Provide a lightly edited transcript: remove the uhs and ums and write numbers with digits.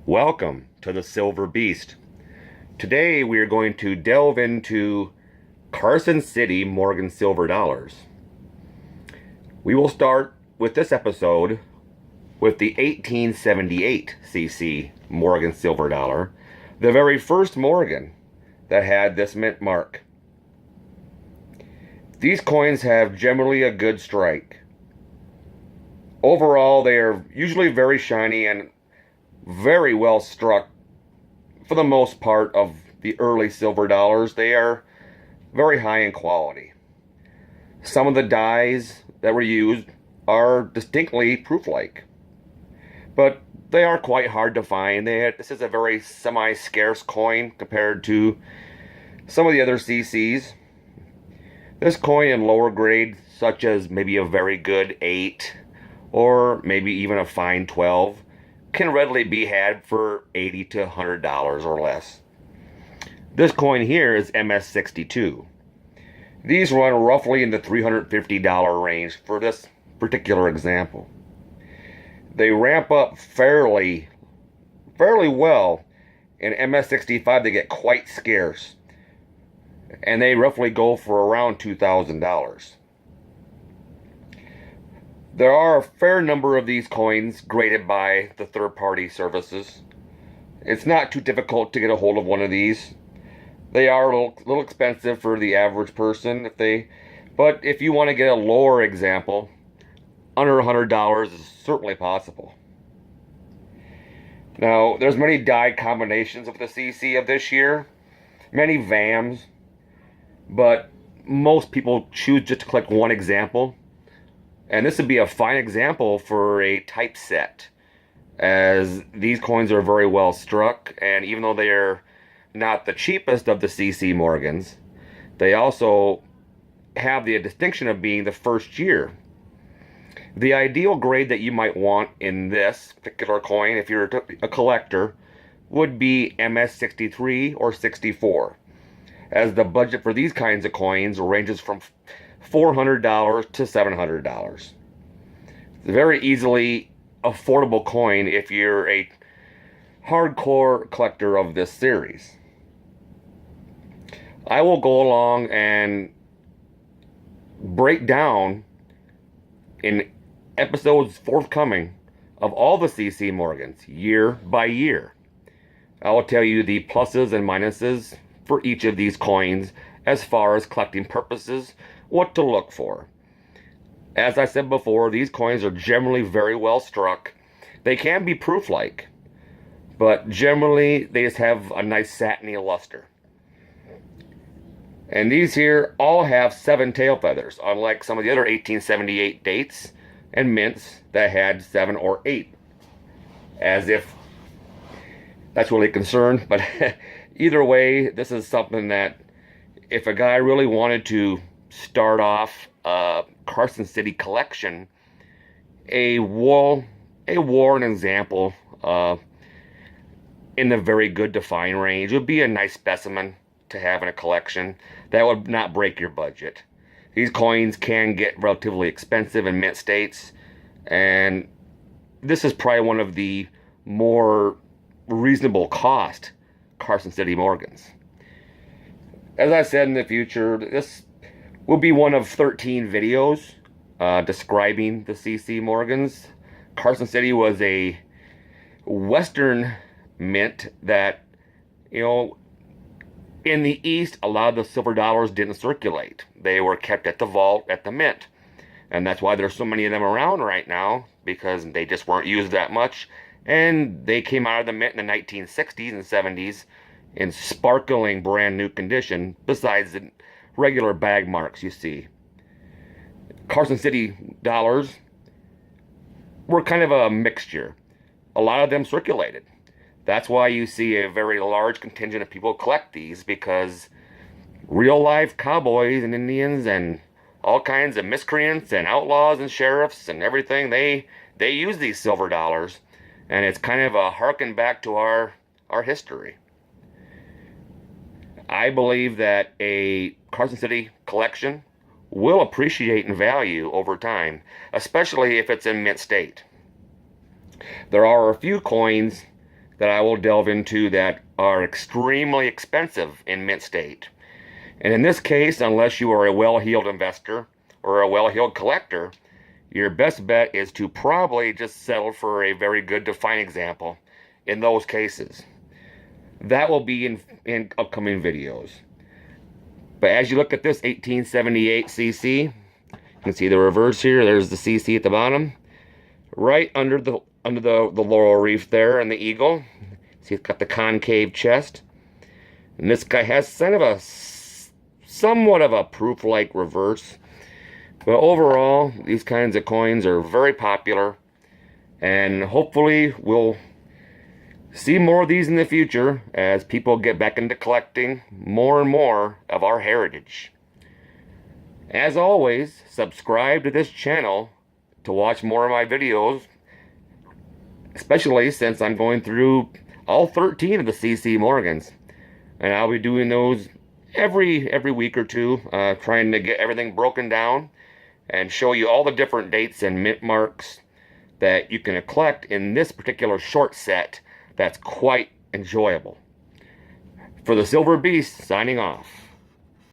Welcome to the Silver Beast. Today we are going to delve into Carson City Morgan silver dollars. We will start with this episode with the 1878 cc Morgan silver dollar, the very first Morgan that had this mint mark. These coins have generally a good strike. Overall, they are usually very shiny and very well struck. For the most part of the early silver dollars, they are very high in quality. Some of the dies that were used are distinctly proof-like, but they are quite hard to find. This is a very semi-scarce coin compared to some of the other CCs. This coin in lower grade, such as maybe a very good 8 or maybe even a fine 12, can readily be had for $80 to $100 or less. This coin here is MS62. These run roughly in the $350 range for this particular example. They ramp up fairly well. In MS65 they get quite scarce, and they roughly go for around $2,000. There are a fair number of these coins graded by the third-party services. It's not too difficult to get a hold of one of these. They are a little expensive for the average person, but if you want to get a lower example, under $100 is certainly possible. Now, there's many die combinations of the CC of this year, many VAMs, but most people choose just to collect one example. And this would be a fine example for a typeset, as these coins are very well struck, and even though they are not the cheapest of the CC Morgans, they also have the distinction of being the first year. The ideal grade that you might want in this particular coin, if you're a collector, would be MS63 or 64, as the budget for these kinds of coins ranges from $400 to $700. It's a very easily affordable coin if you're a hardcore collector of this series. I will go along and break down in episodes forthcoming of all the CC Morgans year by year. I will tell you the pluses and minuses for each of these coins as far as collecting purposes, what to look for. As I said before, these coins are generally very well struck. They can be proof-like, but generally they just have a nice satiny luster. And these here all have 7 tail feathers, unlike some of the other 1878 dates and mints that had 7 or 8. As if that's really a concern, but either way, this is something that if a guy really wanted to start off a Carson City collection, a worn example in the very good to fine range would be a nice specimen to have in a collection that would not break your budget. These coins can get relatively expensive in mint states, and this is probably one of the more reasonable cost Carson City Morgans. As I said, in the future, this will be one of 13 videos describing the CC Morgans. Carson City was a Western mint that, in the East, a lot of the silver dollars didn't circulate. They were kept at the vault at the mint. And that's why there's so many of them around right now, because they just weren't used that much. And they came out of the mint in the 1960s and 70s in sparkling brand new condition, besides the regular bag marks you see. Carson City dollars were kind of a mixture. A lot of them circulated. That's why you see a very large contingent of people collect these, because real life cowboys and Indians and all kinds of miscreants and outlaws and sheriffs and everything, they use these silver dollars, and it's kind of a harken back to our history. I believe that a Carson City collection will appreciate in value over time, especially if it's in mint state. There are a few coins that I will delve into that are extremely expensive in mint state. And in this case, unless you are a well-heeled investor or a well-heeled collector, your best bet is to probably just settle for a very good to fine example in those cases. That will be in upcoming videos. But as you look at this 1878 CC, you can see the reverse here. There's the CC at the bottom. Right under the laurel wreath there and the eagle. See, it's got the concave chest. And this guy has kind of a somewhat of a proof-like reverse. But overall, these kinds of coins are very popular. And hopefully we'll see more of these in the future as people get back into collecting more and more of our heritage. As always, subscribe to this channel to watch more of my videos, especially since I'm going through all 13 of the CC Morgans. And I'll be doing those every week or two, trying to get everything broken down and show you all the different dates and mint marks that you can collect in this particular short set that's quite enjoyable. For the Silver Beast, signing off.